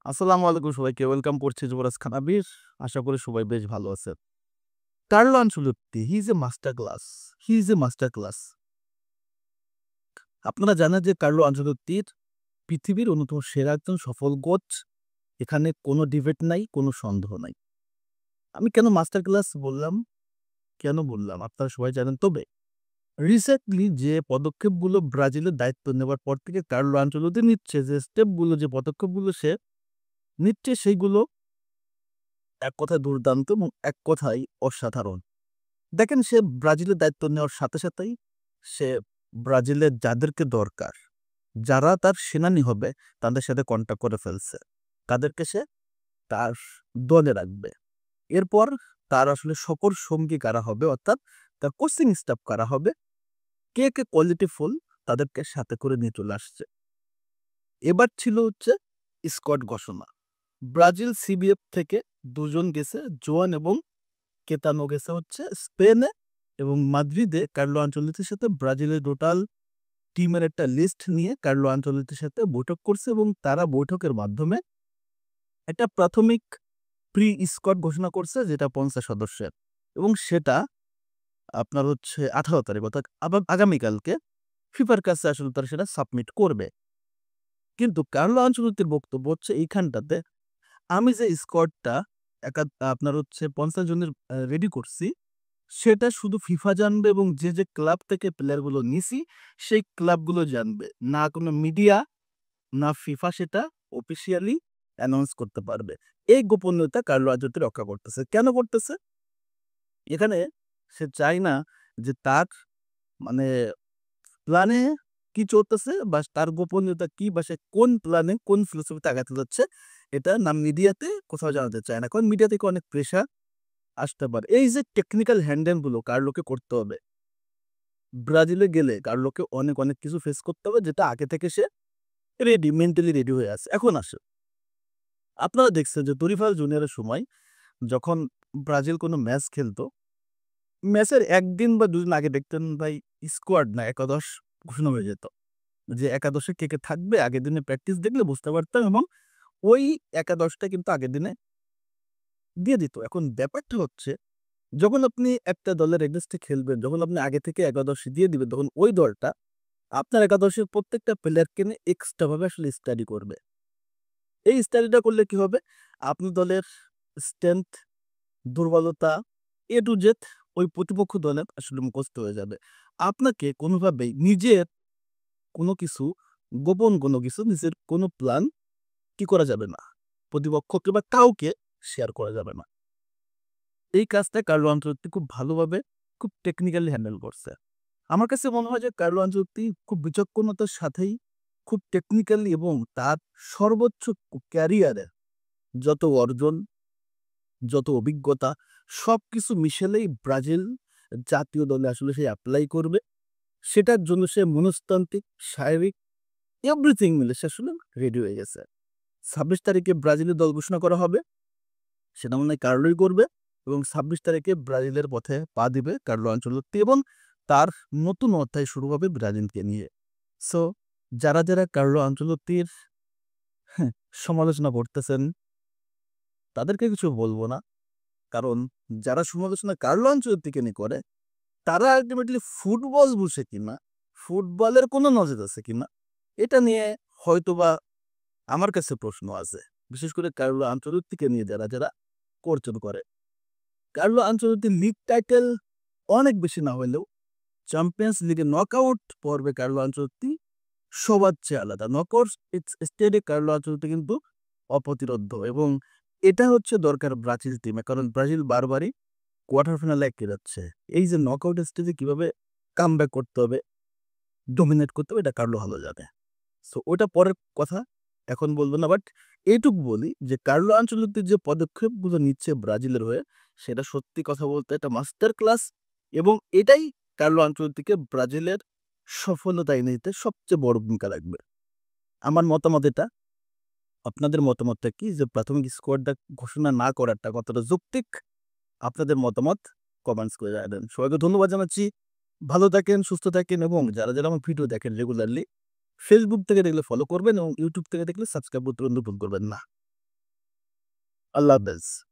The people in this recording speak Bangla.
আসসালামু আলাইকুম সবাইকে। ওয়েলকাম করছি যুবরাজ খান আবির। আশা করি সবাই বেশ ভালো আছেন। Carlo Ancelotti he is a master class. He is a master class. আপনারা জানেন যে কার্লো আনচেলত্তির পৃথিবীর অন্যতম সেরা একজন সফল কোচ। এখানে কোনো ডিবেট নাই, কোনো সন্দেহ নাই। আমি কেন মাস্টার ক্লাস বললাম? কেন বললাম? আপনারা সবাই জানেন। তবে রিসেন্টলি যে পদক্ষেপগুলো ব্রাজিলের দায়িত্ব নেওয়ার পর থেকে কার্লো আনচেলত্তি নিচ্ছে, যে স্টেপগুলো, যে পদক্ষেপগুলো সে নিচ্ছে, সেইগুলো এক কথায় দুর্দান্ত এবং এক কথায় অসাধারণ। দেখেন, সে ব্রাজিলের দায়িত্ব নেওয়ার সাথে সাথেই সে ব্রাজিলের যাদেরকে দরকার, যারা তার সেনানি হবে, তাদের সাথে কন্ট্যাক্ট করে ফেলছে। তাদেরকে সে তার দলে রাখবে। এরপর তার আসলে সকল সঙ্গী কারা হবে, অর্থাৎ তার কোচিং স্টাফ কারা হবে, কে কে কোয়ালিটিফুল, তাদেরকে সাথে করে নিয়ে চলে আসছে। এবার ছিল হচ্ছে স্কোয়াড ঘোষণা। ব্রাজিল সিবিএফ থেকে দুজন গেছে, জোয়ান এবং কেতানো গেছে হচ্ছে স্পেনে, এবং মাদ্রিদে কার্লো আনচেলত্তির সাথে ব্রাজিলের টোটাল টিমের একটা লিস্ট নিয়ে কার্লো আনচেলত্তির সাথে বৈঠক করছে, এবং তারা বৈঠকের মাধ্যমে একটা প্রাথমিক প্রি স্কোয়াড ঘোষণা করছে, যেটা 50 সদস্যের, এবং সেটা আপনার হচ্ছে 18 তারিখ, অর্থাৎ আগামীকালকে ফিফার কাছে আসলে তারা সেটা সাবমিট করবে। কিন্তু কার্লো আনচেলত্তির বক্তব্য হচ্ছে এইখানটাতে, আমি যে স্কোয়াডটা আপনার হচ্ছে 50 জনের রেডি করছি, সেটা শুধু ফিফা জানবে, এবং যে যে ক্লাব থেকে প্লেয়ারগুলো নিছি সেই ক্লাবগুলো জানবে। না কোনো মিডিয়া, না ফিফা সেটা অফিসিয়ালি অ্যানাউন্স করতে পারবে। এই গোপনীয়তা কার্লো আনচেলত্তি রক্ষা করতেছে। কেন করতেছে? এখানে সে চায় না যে তার মানে প্ল্যানে কি চলতেছে, বা তার গোপনীয়তা কি, বা সে কোন প্ল্যানে কোন ফিলোসফিতে আগাতে যাচ্ছে, এটা না মিডিয়াতে কোথাও জানাতে চায় না। কারণ মিডিয়া থেকে অনেক প্রেশার আসতে পারে। এই যে টেকনিক্যাল হ্যান্ডেল গুলো কার্লোকে করতে হবে, ব্রাজিলে গেলে কার্লোকে অনেক অনেক কিছু ফেস করতে হবে, যেটা আগে থেকে সে মেন্টালি রেডি হয়ে আছে। এখন আসে, আপনারা দেখছেন যে দরিফাল জুনিয়রের সময় যখন ব্রাজিল কোনো ম্যাচ খেলতো, ম্যাচের একদিন বা দুদিন আগে দেখতেন ভাই, স্কোয়াড না একাদশ ঘোষণা হয়ে যেত, যে একাদশে কে কে থাকবে আগের দিনে প্র্যাকটিস দেখলে বুঝতে পারতাম, এবং ওই একাদশটা কিন্তু আগের দিনে দিয়ে দিত। এখন ব্যাপারটা হচ্ছে, যখন আপনি একটা দলের এগেইনস্টে খেলবেন, যখন আপনি আগে থেকে একাদশে দিয়ে দিবেন, তখন ওই দলটা আপনার একাদশের প্রত্যেকটা প্লেয়ারকে নিয়ে এক্সট্রা ভাবে আসলে স্টাডি করবে। এই স্টাডিটা করলে কি হবে, আপনি দলের স্ট্রেংথ, দুর্বলতা, এ টু জেড ওই প্রতিপক্ষ দলের আসলে মুখস্থ হয়ে যাবে। আপনাকে কোনোভাবেই নিজের কোনো কিছু, গোপন কোনো কিছু, নিজের কোনো প্ল্যান কি করা যাবে না, প্রতিপক্ষকে বা কাউকে শেয়ার করা যাবে না। এই কাজটা কার্লো আনচেলত্তি খুব ভালোভাবে, খুব টেকনিক্যালি হ্যান্ডেল করছে। আমার কাছে মনে হয় যে কার্লো আনচেলত্তি খুব বিচক্ষণতার সাথেই, খুব টেকনিক্যালি, এবং তার সর্বোচ্চ ক্যারিয়ারে যত অর্জন, যত অভিজ্ঞতা, সবকিছু মিশেলেই ব্রাজিল জাতীয় দলে আসলে সে অ্যাপ্লাই করবে। সেটার জন্য সে মনস্তান্ত্রিক, শারীরিক, এভরিথিং মিলে সে আসলে রেডি হয়ে গেছে। 26 তারিখে ব্রাজিলের দল ঘোষণা করা হবে, সেটা মনে হয় কার্লোই করবে, এবং 26 তারিখে ব্রাজিলের পথে পা দিবে কার্লো আনচেলত্তি, এবং তার নতুন অধ্যায় শুরু হবে ব্রাজিলকে নিয়ে। সো যারা যারা কার্লো আনচেলত্তির হ্যাঁ, সমালোচনা করতেছেন, তাদেরকে কিছু বলবো না। কারণ যারা সমালোচনা কার্লো আনচেলত্তিকে নিয়ে করে, তারা আলটিমেটলি ফুটবল বুঝে কিনা, ফুটবলের কোনো নলেজ আছে কিনা, এটা নিয়ে হয়তোবা আমার কাছে প্রশ্ন আছে। বিশেষ করে কার্লো আনচেলত্তিকে নিয়ে যারা যারা করচন করে। কার্লো আনচেলত্তির লিগ টাইটেল অনেক বেশি না হইলেও, চ্যাম্পিয়ন্স লিগে নকআউট পর্বে কার্লো আনচেলত্তি সবার চেয়ে আলাদা। নকআউট স্টেজে কার্লো আনচেলত্তি কিন্তু অপ্রতিরোধ্য, এবং এটা হচ্ছে দরকার ব্রাজিল টিমে, কারণ ব্রাজিল বারবারই কোয়ার্টার ফাইনালে আটকে যাচ্ছে। এই যে নকআউট স্টেজে কিভাবে কামব্যাক করতে হবে, ডমিনেট করতে হবে, এটা কার্লো ভালো জানে। সো ওটা পরের কথা, এখন বলবো না। বাট এইটুকু বলি যে কার্লো আনচেলত্তির যে পদক্ষেপগুলো নিচ্ছে ব্রাজিলের হয়ে, সেটা সত্যি কথা বলতে একটা মাস্টার ক্লাস, এবং এটাই কার্লো আনচেলত্তিকে ব্রাজিলের সফলতা এনে দিতে সবচেয়ে বড় ভূমিকা রাখবে। আমার মতামত এটা। আপনাদের মতামতটা কি, যে প্রাথমিক স্কোয়াডটা ঘোষণা না করাটা কতটা যৌক্তিক? আপনাদের মতামত কমেন্টস করে জানাবেন। সবাইকে ধন্যবাদ জানাচ্ছি। ভালো থাকেন, সুস্থ থাকেন, এবং যারা যারা আমার ভিডিও দেখেন রেগুলারলি, ফেসবুক থেকে দেখলে ফলো করবেন, এবং ইউটিউব থেকে দেখলে সাবস্ক্রাইব করতে ভুল করবেন না। আল্লাহ হাফেজ।